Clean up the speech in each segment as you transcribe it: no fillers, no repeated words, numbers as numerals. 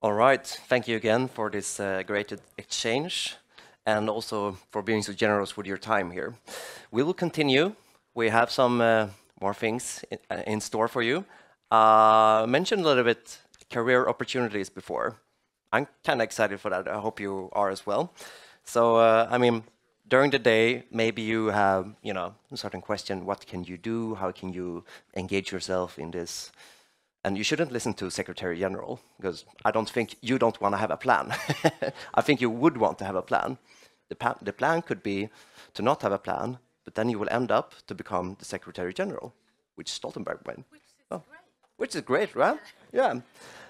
All right, thank you again for this great exchange and also for being so generous with your time here. We will continue. We have some more things in store for you. Mentioned a little bit career opportunities before. I'm kind of excited for that. I hope you are as well. So, I mean, during the day, maybe you have, a certain question, what can you do? How can you engage yourself in this? And you shouldn't listen to Secretary General, because I don't think you don't want to have a plan. I think you would want to have a plan. The plan could be to not have a plan, but then you will end up to become the Secretary General, which Stoltenberg went. Which is great, right? Yeah.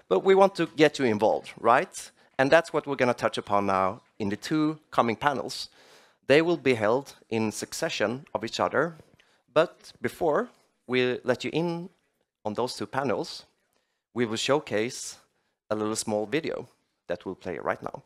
But we want to get you involved, right? And that's what we're going to touch upon now in the two coming panels. They will be held in succession of each other. But before we let you in on those two panels, we will showcase a little small video that will play right now.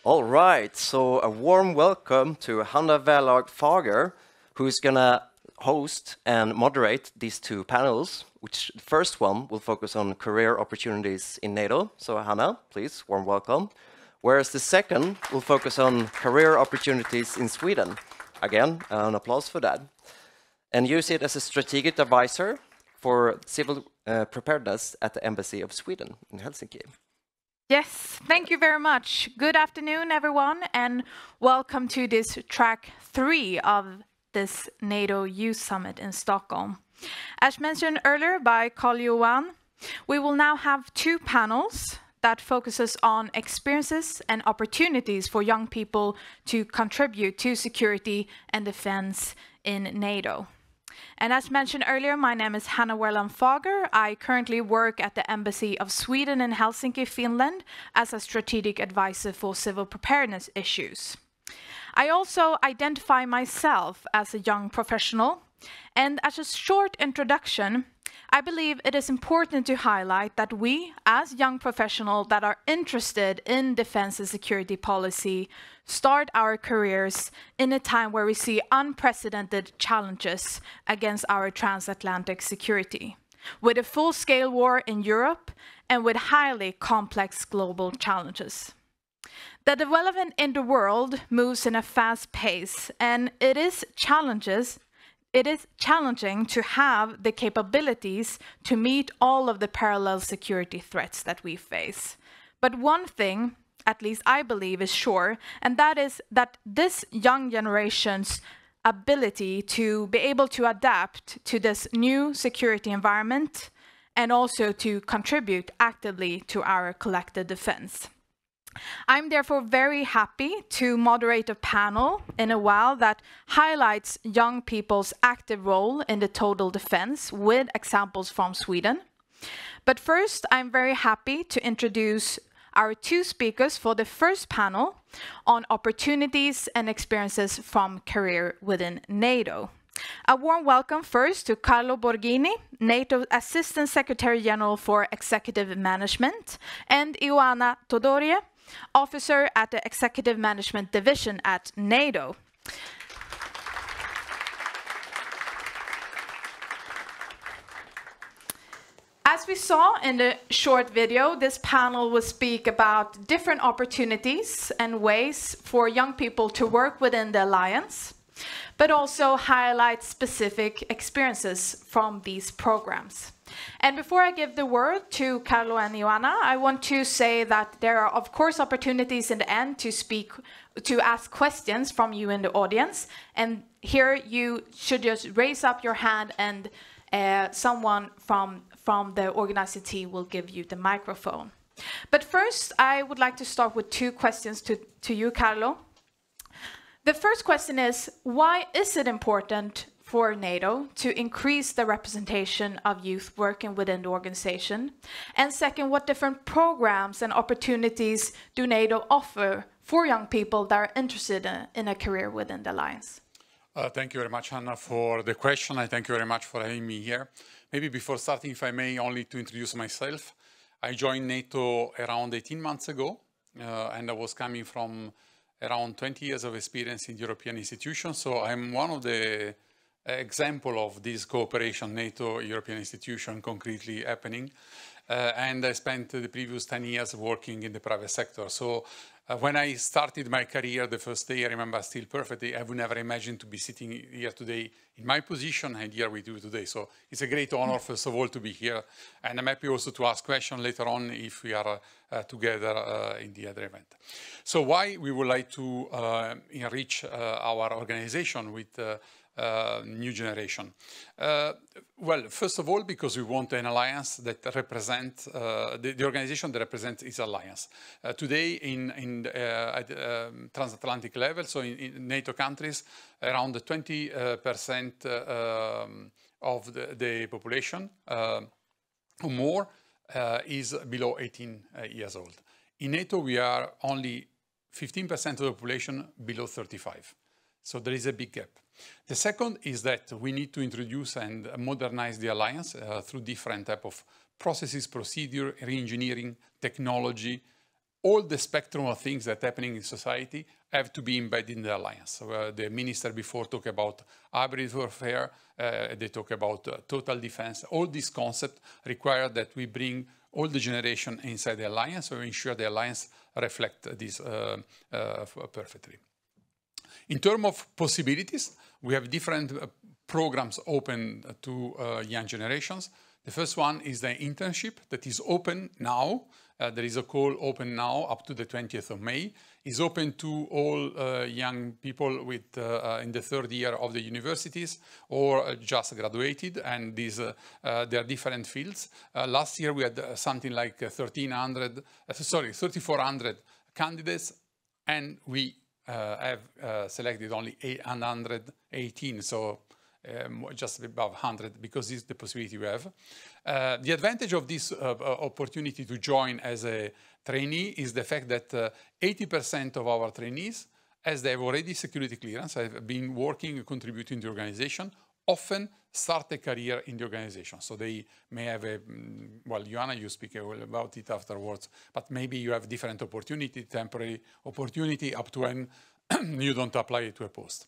All right, so a warm welcome to Hanna Wearland-Fager, who's going to host and moderate these two panels, which the first one will focus on career opportunities in NATO. So Hanna, please, warm welcome. Whereas the second will focus on career opportunities in Sweden. Again, an applause for that. And you sit as a strategic advisor for civil preparedness at the Embassy of Sweden in Helsinki. Yes, thank you very much. Good afternoon, everyone, and welcome to this track 3 of this Nato Youth Summit in Stockholm. As mentioned earlier by Carlo, we will now have 2 panels that focuses on experiences and opportunities for young people to contribute to security and defense in NATO. And as mentioned earlier, my name is Hanna Wearland-Fager. I currently work at the Embassy of Sweden in Helsinki, Finland, as a strategic advisor for civil preparedness issues. I also identify myself as a young professional, and as a short introduction, I believe it is important to highlight that we, as young professionals that are interested in defense and security policy, start our careers in a time where we see unprecedented challenges against our transatlantic security, with a full-scale war in Europe and with highly complex global challenges. The development in the world moves in a fast pace, and it is challenging to have the capabilities to meet all of the parallel security threats that we face. But one thing, at least I believe, is sure, and that is that this young generation's ability to be able to adapt to this new security environment and also to contribute actively to our collective defense. I'm therefore very happy to moderate a panel in a while that highlights young people's active role in the total defense with examples from Sweden. But first, I'm very happy to introduce our 2 speakers for the first panel on opportunities and experiences from career within NATO. A warm welcome first to Carlo Borghini, NATO Assistant Secretary General for Executive Management, and Ioana Tudorie, Officer at the Executive Management Division at NATO. As we saw in the short video, this panel will speak about different opportunities and ways for young people to work within the Alliance, but also highlight specific experiences from these programs. And before I give the word to Carlo and Ioana, I want to say that there are, of course, opportunities in the end to ask questions from you in the audience. And here you should just raise up your hand, and someone from the organizing team will give you the microphone. But first, I would like to start with two questions to you, Carlo. The first question is, why is it important for NATO to increase the representation of youth working within the organization? And second, what different programs and opportunities do NATO offer for young people that are interested in a career within the Alliance? Thank you very much, Hanna, for the question. I thank you very much for having me here. Maybe before starting, if I may, only to introduce myself. I joined NATO around 18 months ago, and I was coming from around 20 years of experience in European institutions. So I'm one of the example of this cooperation, NATO-European institution concretely happening. And I spent the previous 10 years working in the private sector. So when I started my career, the first day, I remember still perfectly, I would never imagine to be sitting here today in my position and here with you today. So it's a great honor, first of all, to be here. And I'm happy also to ask questions later on if we are together in the other event. So why we would like to enrich our organization with new generation? Well, first of all, because we want an alliance that represents, the organization that represents its alliance. Today, at transatlantic level, so in NATO countries, around 20% of the population or more is below 18 years old. In NATO, we are only 15% of the population below 35. So there is a big gap. The second is that we need to introduce and modernize the alliance through different type of processes, procedure, re-engineering, technology. All the spectrum of things that are happening in society have to be embedded in the alliance. So, the minister before talked about hybrid warfare, they talk about total defense. All these concepts require that we bring all the generation inside the alliance, so ensure the alliance reflect this perfectly. In terms of possibilities, we have different programs open to young generations. The first one is the internship that is open now. There is a call open now up to the 20th of May. It's open to all young people with in the third year of the universities or just graduated, and these there are different fields. Last year we had something like 3,400 candidates, and we have selected only 818, so just above 100, because this is the possibility we have. The advantage of this opportunity to join as a trainee is the fact that 80% of our trainees, as they have already security clearance, have been working, contributing to the organization, often start a career in the organization. So they may have a, well, Ioana, you speak about it afterwards, but maybe you have different opportunity, temporary opportunity, up to when you don't apply to a post.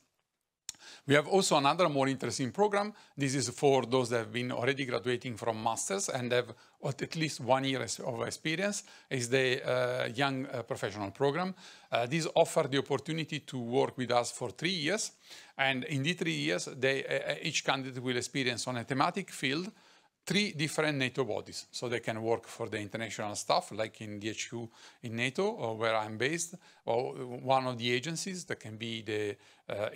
We have also another more interesting program. This is for those that have been already graduating from masters and have at least 1 year of experience. Is the young professional program. This offers the opportunity to work with us for 3 years. And in the 3 years, each candidate will experience on a thematic field 3 different NATO bodies. So they can work for the international staff, like in DHQ in NATO, or where I'm based, or one of the agencies that can be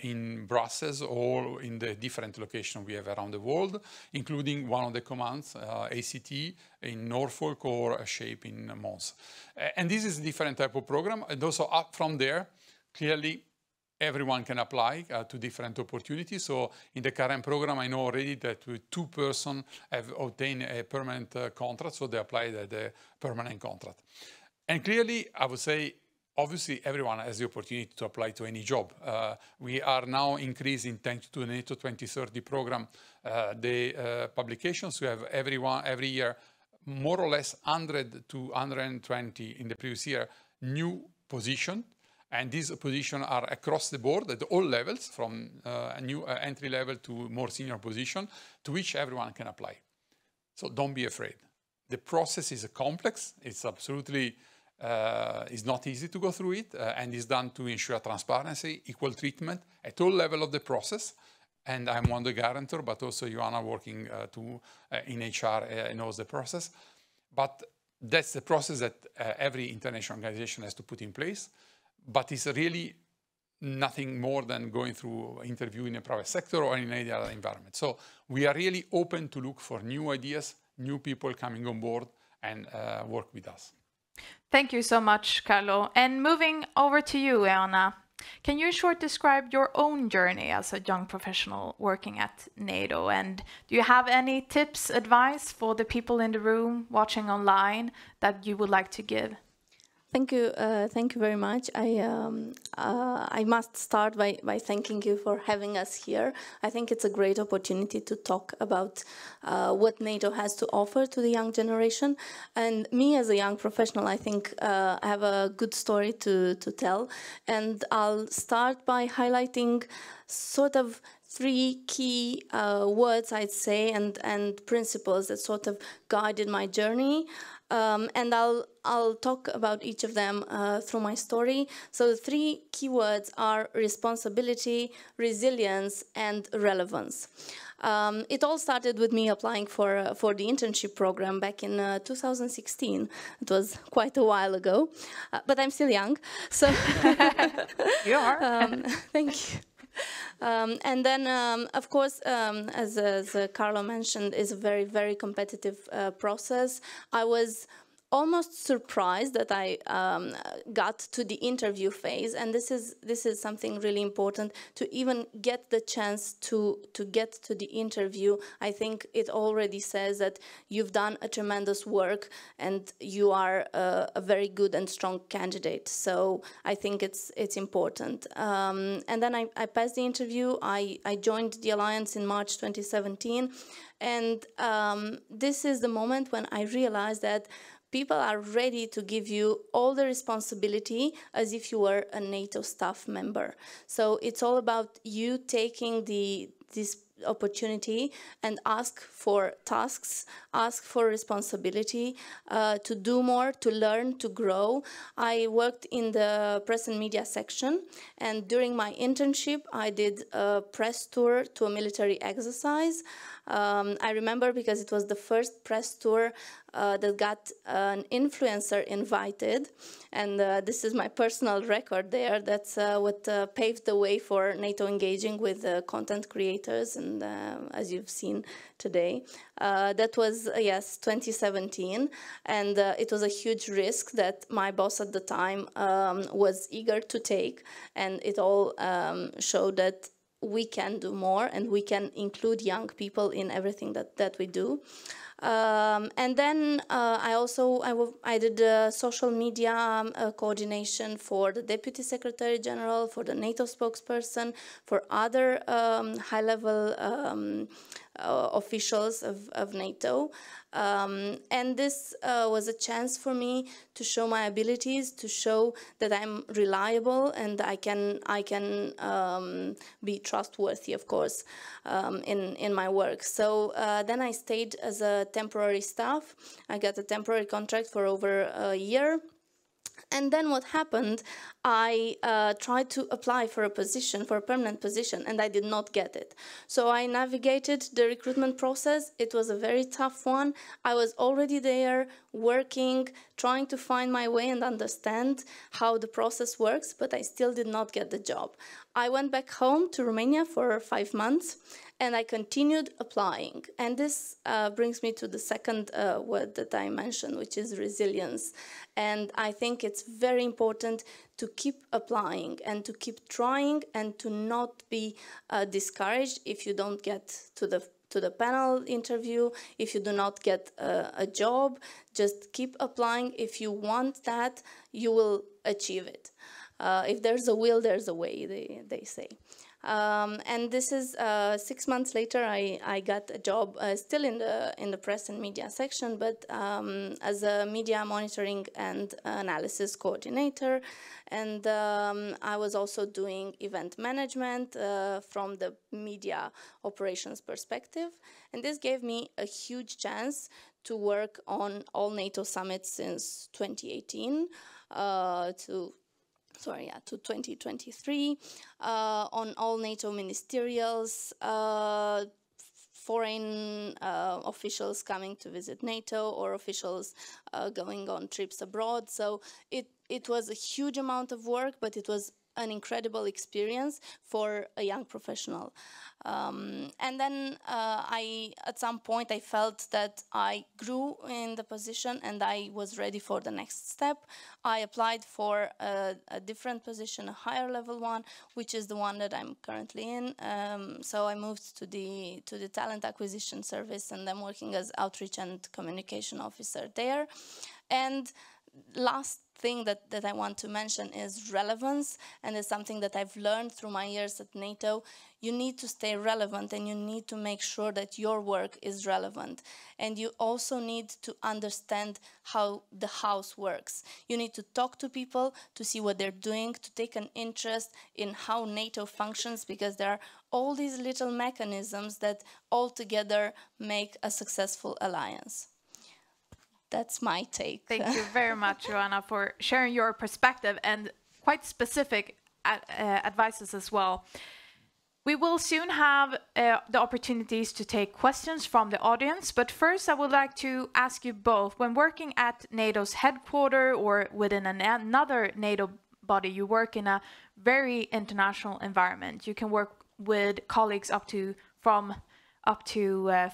in Brussels or in the different locations we have around the world, including one of the commands, ACT in Norfolk or SHAPE in Mons. And this is a different type of program. And also up from there, clearly, everyone can apply to different opportunities. So in the current program, I know already that with 2 persons have obtained a permanent contract, so they applied the permanent contract. And clearly, I would say, obviously, everyone has the opportunity to apply to any job. We are now increasing, thanks to the NATO 2030 program, the publications. We have every year, more or less 100 to 120 in the previous year, new positions. And these positions are across the board at all levels, from a new entry level to more senior position, to which everyone can apply. So don't be afraid. The process is complex. It's absolutely, it's not easy to go through it, and it's done to ensure transparency, equal treatment at all levels of the process. And I'm one of the guarantor, but also Ioana working in HR knows the process. But that's the process that every international organization has to put in place. But it's really nothing more than going through interview in a private sector or in any other environment. So we are really open to look for new ideas, new people coming on board and work with us. Thank you so much, Carlo. And moving over to you, Ioana, can you short describe your own journey as a young professional working at NATO? And do you have any tips, advice for the people in the room watching online that you would like to give? Thank you very much. I must start by thanking you for having us here. I think it's a great opportunity to talk about what NATO has to offer to the young generation. And me as a young professional, I think I have a good story to tell. And I'll start by highlighting sort of 3 key words, I'd say, and principles that sort of guided my journey. And I'll talk about each of them through my story. So the 3 key words are responsibility, resilience, and relevance. It all started with me applying for the internship program back in 2016. It was quite a while ago, but I'm still young, so You are. thank you. And then, of course, as Carlo mentioned, is a very, very competitive process. I was almost surprised that I got to the interview phase, and this is something really important to even get the chance to get to the interview. I think it already says that you've done a tremendous work and you are a very good and strong candidate. So I think it's important. And then I passed the interview. I joined the Alliance in March 2017, and this is the moment when I realized that people are ready to give you all the responsibility as if you were a NATO staff member. So it's all about you taking this opportunity and ask for tasks, ask for responsibility, to do more, to learn, to grow. I worked in the press and media section, and during my internship, I did a press tour to a military exercise. I remember because it was the first press tour that got an influencer invited, and this is my personal record there. That's what paved the way for NATO engaging with content creators, and as you've seen today. That was, yes, 2017, and it was a huge risk that my boss at the time was eager to take, and it all showed that we can do more and we can include young people in everything that we do. And then I did social media coordination for the Deputy Secretary General, for the NATO spokesperson, for other high-level officials of NATO. And this was a chance for me to show my abilities, to show that I'm reliable and I can be trustworthy, of course, in my work. So then I stayed as a temporary staff. I got a temporary contract for over a year. And then what happened, I tried to apply for a position, for a permanent position, and I did not get it. So I navigated the recruitment process. It was a very tough one. I was already there, working, trying to find my way and understand how the process works, but I still did not get the job. I went back home to Romania for 5 months, and I continued applying. And this brings me to the second word that I mentioned, which is resilience. And I think it's very important to keep applying and to keep trying and to not be discouraged if you don't get to the panel interview, if you do not get a job. Just keep applying. If you want that, you will achieve it. If there's a will, there's a way, they say. And this is 6 months later. I got a job still in the press and media section, but as a media monitoring and analysis coordinator. And I was also doing event management from the media operations perspective. And this gave me a huge chance to work on all NATO summits since 2018 to 2023, on all NATO ministerials, foreign officials coming to visit NATO or officials going on trips abroad. So it was a huge amount of work, but it was an incredible experience for a young professional. And then at some point I felt that I grew in the position and I was ready for the next step. I applied for a different position, a higher level one, which is the one that I'm currently in. So I moved to the talent acquisition service, and I'm working as outreach and communication officer there. And last thing that I want to mention is relevance, and it's something that I've learned through my years at NATO. You need to stay relevant, and you need to make sure that your work is relevant. And you also need to understand how the house works. You need to talk to people to see what they're doing, to take an interest in how NATO functions, because there are all these little mechanisms that all together make a successful alliance. That's my take. Thank you very much, Ioana, for sharing your perspective and quite specific advices as well. We will soon have the opportunities to take questions from the audience, but first I would like to ask you both, when working at NATO's headquarters or within another NATO body, you work in a very international environment. You can work with colleagues up to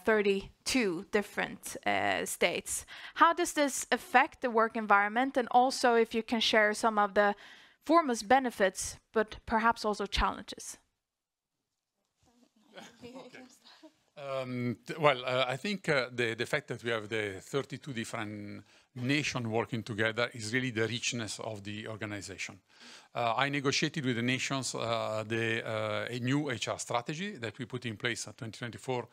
32 different states. How does this affect the work environment? And also if you can share some of the foremost benefits, but perhaps also challenges. I think the fact that we have the 32 different nations working together is really the richness of the organization. I negotiated with the nations a new HR strategy that we put in place at 2024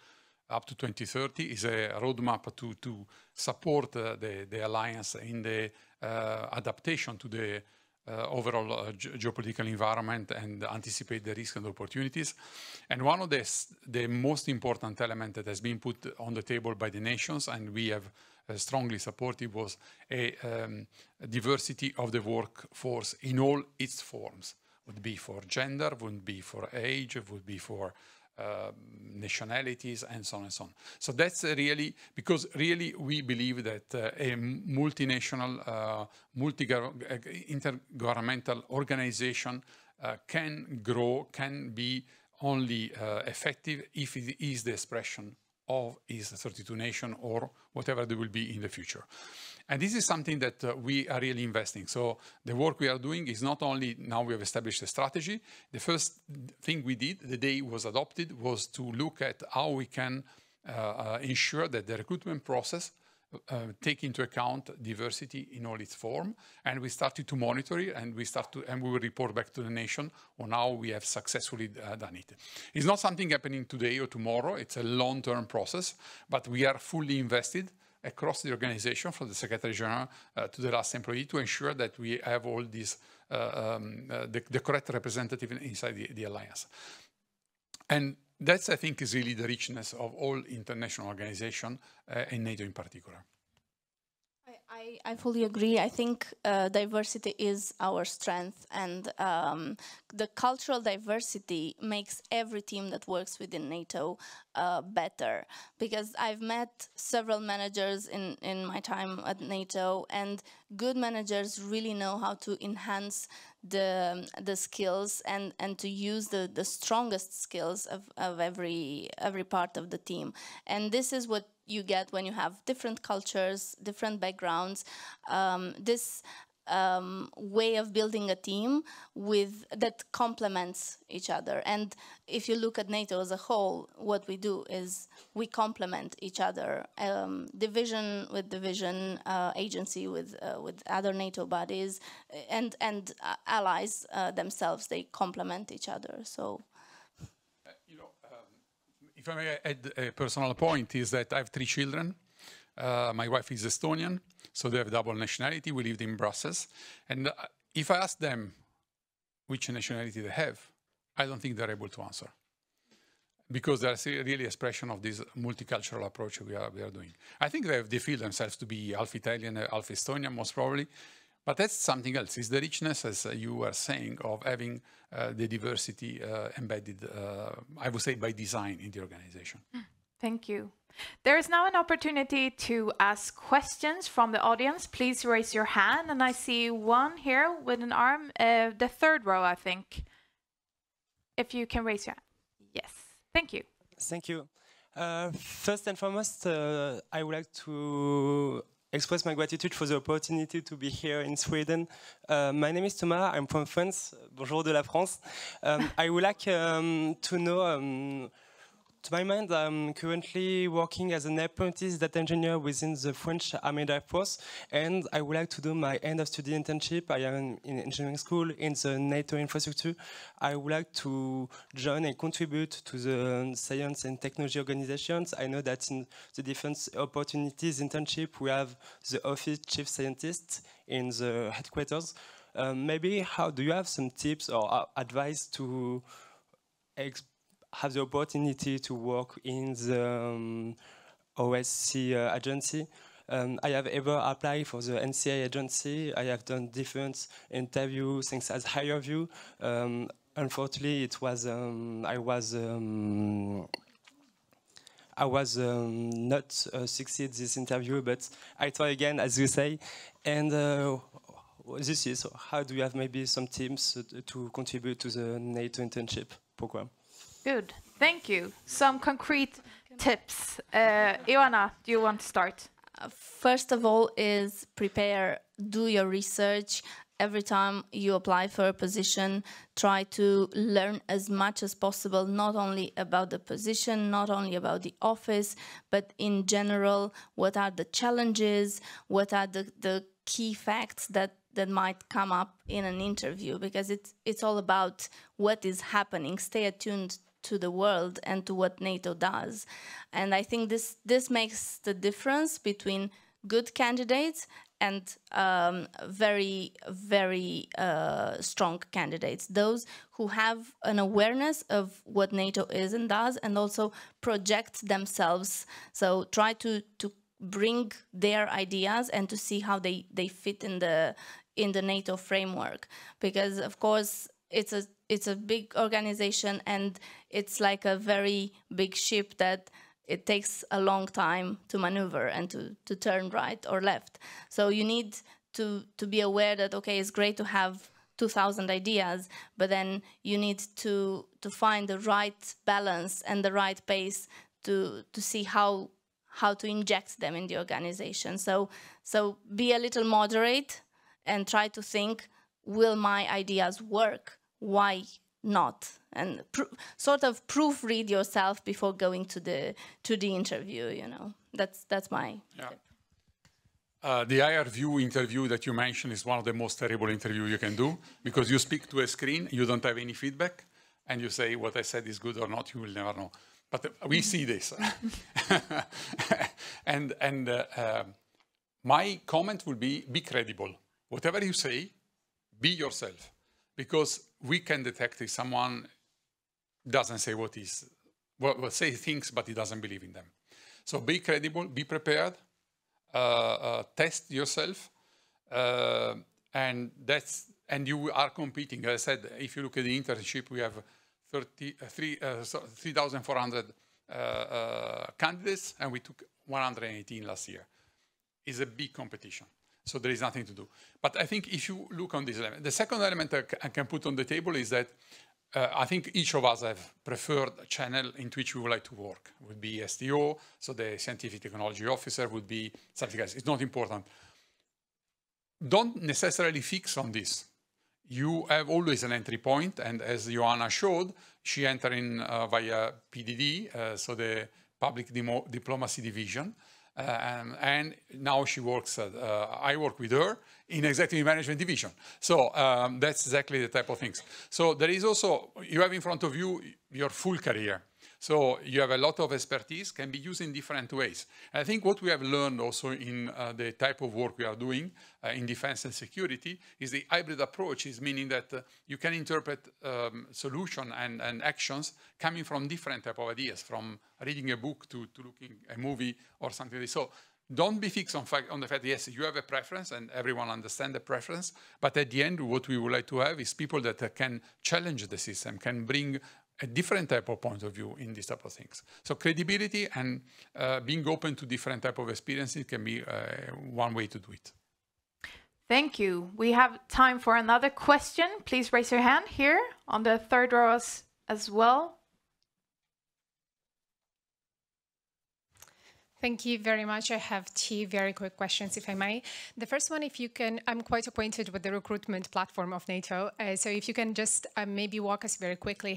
up to 2030 is a roadmap to support the alliance in the adaptation to the overall geopolitical environment and anticipate the risks and opportunities. And one of the most important elements that has been put on the table by the nations, and we have strongly supported, was a diversity of the workforce in all its forms. Would be for gender, would be for age, would be for nationalities, and so on and so on. So that's really, because really we believe that a multinational, intergovernmental organization can grow, can be only effective if it is the expression of its 32 nations or whatever they will be in the future. And this is something that we are really investing. So the work we are doing is not only now we have established a strategy. The first thing we did the day it was adopted was to look at how we can ensure that the recruitment process take into account diversity in all its form. And we started to monitor it, and we will report back to the nation on how we have successfully done it. It's not something happening today or tomorrow. It's a long-term process, but we are fully invested across the organization, from the Secretary General to the last employee, to ensure that we have all these, the correct representative inside the alliance. And that's, I think, is really the richness of all international organizations, and NATO in particular. I fully agree. I think diversity is our strength, and the cultural diversity makes every team that works within NATO better. Because I've met several managers in my time at NATO, and good managers really know how to enhance the skills and to use the strongest skills of every part of the team. And this is what you get when you have different cultures, different backgrounds, this way of building a team that complements each other. And if you look at NATO as a whole, what we do is we complement each other, division with division, agency with other NATO bodies, and allies themselves, they complement each other. So. If I may add a personal point, is that I have 3 children. My wife is Estonian, so they have double nationality. We lived in Brussels. And if I ask them which nationality they have, I don't think they're able to answer. Because there's really expression of this multicultural approach we are doing. I think they feel themselves to be half Italian, half Estonian, most probably. But that's something else. It's the richness, as you were saying, of having the diversity embedded, I would say, by design in the organization. Thank you. There is now an opportunity to ask questions from the audience. Please raise your hand, and I see one here with an arm, the third row, I think. If you can raise your hand. Yes, thank you. Thank you. First and foremost, I would like to express my gratitude for the opportunity to be here in Sweden. My name is Thomas, I'm from France. Bonjour de la France. I would like to know, to my mind, I'm currently working as an apprentice data engineer within the French Armed Air Force, and I would like to do my end of study internship. I am in engineering school in the NATO infrastructure. I would like to join and contribute to the science and technology organizations. I know that in the defense opportunities internship, we have the office chief scientist in the headquarters. Maybe how do you have some tips or advice to have the opportunity to work in the OSC agency? I have ever applied for the NCA agency. I have done different interviews, things as higher view. Unfortunately, it was I was not succeed this interview, but I try again, as you say. And this is how do you have maybe some teams to contribute to the NATO internship program? Good, thank you. Some concrete tips. Ioana, do you want to start? First of all is prepare, do your research. Every time you apply for a position, try to learn as much as possible, not only about the position, not only about the office, but in general, what are the challenges, what are the key facts that might come up in an interview, because it's all about what is happening. Stay attuned to the world and to what NATO does. And I think this makes the difference between good candidates and very, very strong candidates. Those who have an awareness of what NATO is and does, and also project themselves. So try to bring their ideas and to see how they fit in the NATO framework. Because of course it's a big organization, and it's like a very big ship that it takes a long time to maneuver and to turn right or left. So you need to be aware that, okay, it's great to have 2,000 ideas, but then you need to find the right balance and the right pace to see how to inject them in the organization. So be a little moderate and try to think, will my ideas work? Why not? And sort of proofread yourself before going to the interview. You know, that's my tip. The higher view interview that you mentioned is one of the most terrible interviews you can do, because you speak to a screen, you don't have any feedback, and you say what I said is good or not. You will never know. But we see this, and my comment will be credible. Whatever you say, be yourself, because we can detect if someone doesn't say say things, but he doesn't believe in them. So be credible, be prepared, test yourself, and you are competing. As I said, if you look at the internship, we have 3,400 candidates, and we took 118 last year. It's a big competition. So there is nothing to do. But I think if you look on this element, the second element I can put on the table is that I think each of us have preferred a channel in which we would like to work. It would be STO, so the Scientific Technology Officer would be something else. It's not important. Don't necessarily fix on this. You have always an entry point, and as Ioana showed, she entered in via PDD, so the Public Diplomacy Division. And now she works I work with her in Executive Management Division. So that's exactly the type of things. So there is also, you have in front of you your full career. So you have a lot of expertise, can be used in different ways. And I think what we have learned also in the type of work we are doing in defense and security is the hybrid approach, is meaning that you can interpret solution and actions coming from different type of ideas, from reading a book to looking a movie or something like this. So don't be fixed on the fact, yes, you have a preference and everyone understands the preference, but at the end, what we would like to have is people that can challenge the system, can bring a different type of point of view in these type of things. So credibility and being open to different type of experiences can be one way to do it. Thank you. We have time for another question. Please raise your hand here on the third row as well. Thank you very much. I have two very quick questions, if I may. The first one, if you can, I'm quite acquainted with the recruitment platform of NATO. So if you can just maybe walk us very quickly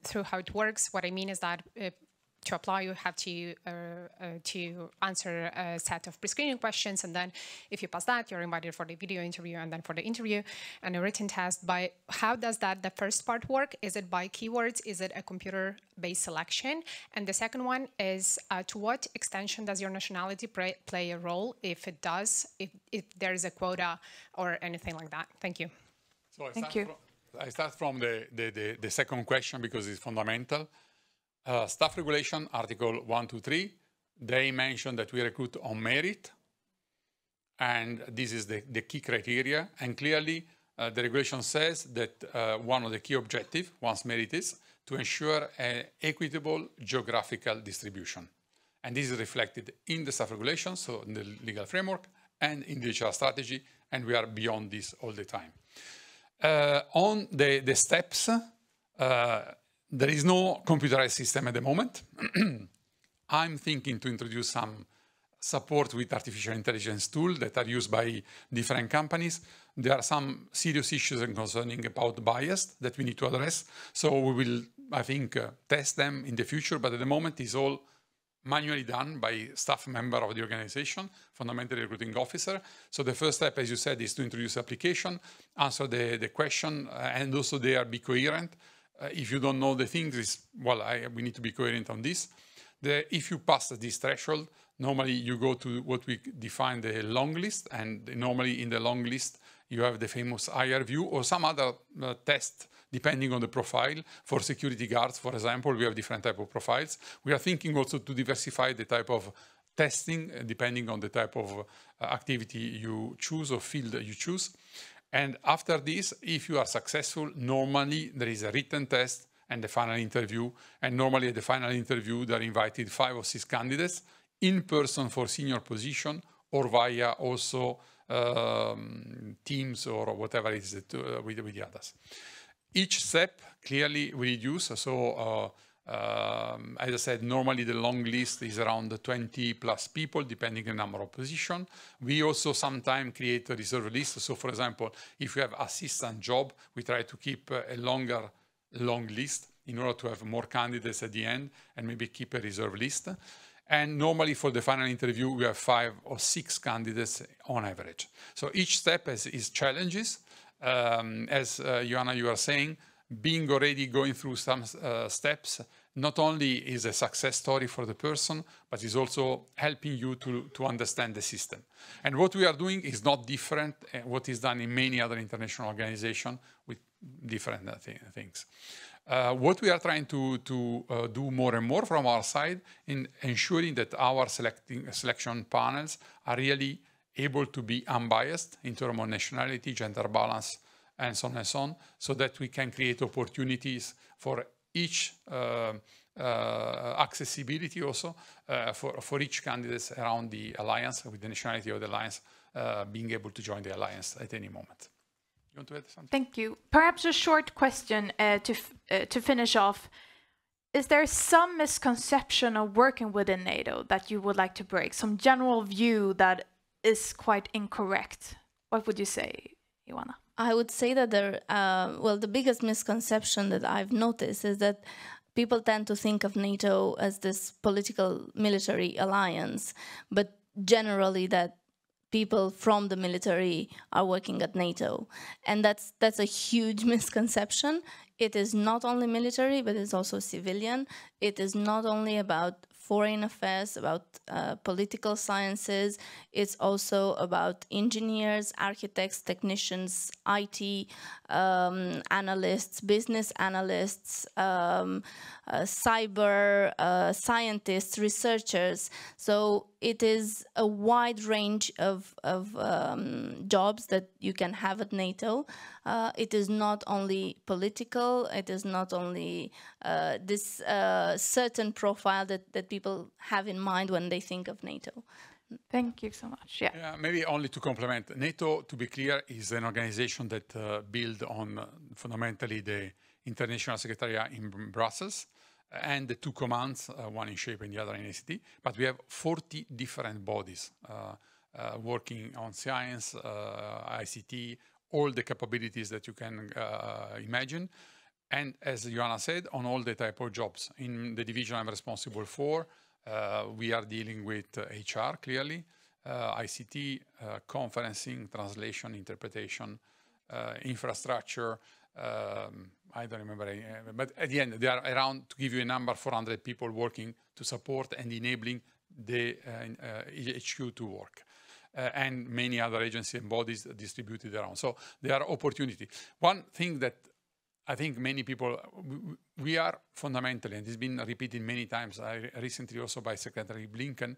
through how it works. What I mean is that to apply, you have to answer a set of pre-screening questions, and then if you pass that, you're invited for the video interview, and then for the interview and a written test. By how does the first part work? Is it by keywords? Is it a computer-based selection? And the second one is to what extension does your nationality play a role, if it does, if there is a quota or anything like that? Thank you. So I Thank start from the second question because it's fundamental. Staff Regulation, Article 123, they mention that we recruit on merit, and this is the key criteria. And clearly, the regulation says that one of the key objectives, once merit is, to ensure an equitable geographical distribution. And this is reflected in the staff regulation, so in the legal framework, and in the HR strategy, and we are beyond this all the time. On the steps, there is no computerized system at the moment. I'm thinking to introduce some support with artificial intelligence tools that are used by different companies. There are some serious issues concerning about bias that we need to address. So we will, I think, test them in the future, but at the moment it's all manually done by staff member of the organization, fundamentally recruiting officer. So the first step, as you said, is to introduce application, answer the question, and also they are be coherent. If you don't know the things, we need to be coherent on this. If you pass this threshold, normally you go to what we define the long list, and normally in the long list you have the famous IR view or some other test depending on the profile. For security guards, for example, we have different type of profiles. We are thinking also to diversify the type of testing depending on the type of activity you choose or field you choose. And after this, if you are successful, normally there is a written test and the final interview. And normally at the final interview, they are invited 5 or 6 candidates in person for senior position or via also Teams or whatever it is with the others. Each step clearly we reduce. So as I said, normally the long list is around 20 plus people, depending on the number of positions. We also sometimes create a reserve list. So for example, if you have assistant job, we try to keep a longer long list in order to have more candidates at the end and maybe keep a reserve list. And normally for the final interview, we have 5 or 6 candidates on average. So each step has its challenges. As Ioana, you are saying, being already going through some steps not only is a success story for the person, but is also helping you to understand the system. And what we are doing is not different what is done in many other international organizations with different things. What we are trying to do more and more from our side in ensuring that our selection panels are really able to be unbiased in terms of nationality, gender balance, and so on, so that we can create opportunities for each accessibility also for each candidate around the alliance, with the nationality of the alliance being able to join the alliance at any moment. You want to add something? Thank you. Perhaps a short question to finish off. Is there some misconception of working within NATO that you would like to break? Some general view that is quite incorrect? What would you say, Ioana? I would say that the biggest misconception that I've noticed is that people tend to think of NATO as this political military alliance, but generally that people from the military are working at NATO. And that's a huge misconception. It is not only military, but it's also civilian. It is not only about foreign affairs, about political sciences. It's also about engineers, architects, technicians, IT analysts, business analysts, cyber scientists, researchers. So it is a wide range of jobs that you can have at NATO. It is not only political, it is not only this certain profile that people have in mind when they think of NATO. Thank you so much. Yeah. Maybe only to complement, NATO, to be clear, is an organization that builds on fundamentally the International Secretariat in Brussels and the two commands, one in SHAPE and the other in ACT. But we have 40 different bodies working on science, ICT, all the capabilities that you can imagine. And as Ioana said, on all the type of jobs. In the division I'm responsible for, we are dealing with HR, clearly, ICT, conferencing, translation, interpretation, infrastructure. I don't remember, but at the end, there are around, to give you a number, 400 people working to support and enabling the HQ to work. And many other agencies and bodies distributed around. So there are opportunities. One thing that I think many people, we are fundamentally, and it's been repeated many times, recently also by Secretary Blinken,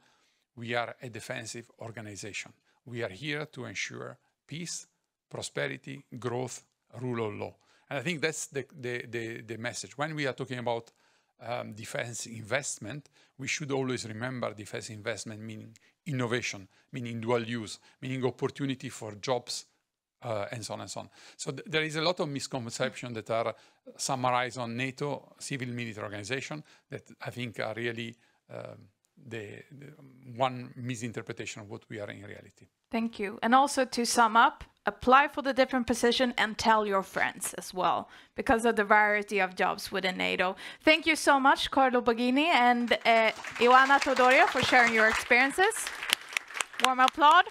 we are a defensive organization. We are here to ensure peace, prosperity, growth, rule of law. And I think that's the message. When we are talking about defense investment, we should always remember defense investment meaning innovation, meaning dual use, meaning opportunity for jobs, and so on and so on. So there is a lot of misconceptions that are summarized on NATO, civil military organization, that I think are really the one misinterpretation of what we are in reality. Thank you. And also to sum up, apply for the different position and tell your friends as well, because of the variety of jobs within NATO. Thank you so much, Carlo Borghini and Ioana Tudorie, for sharing your experiences. Warm applause.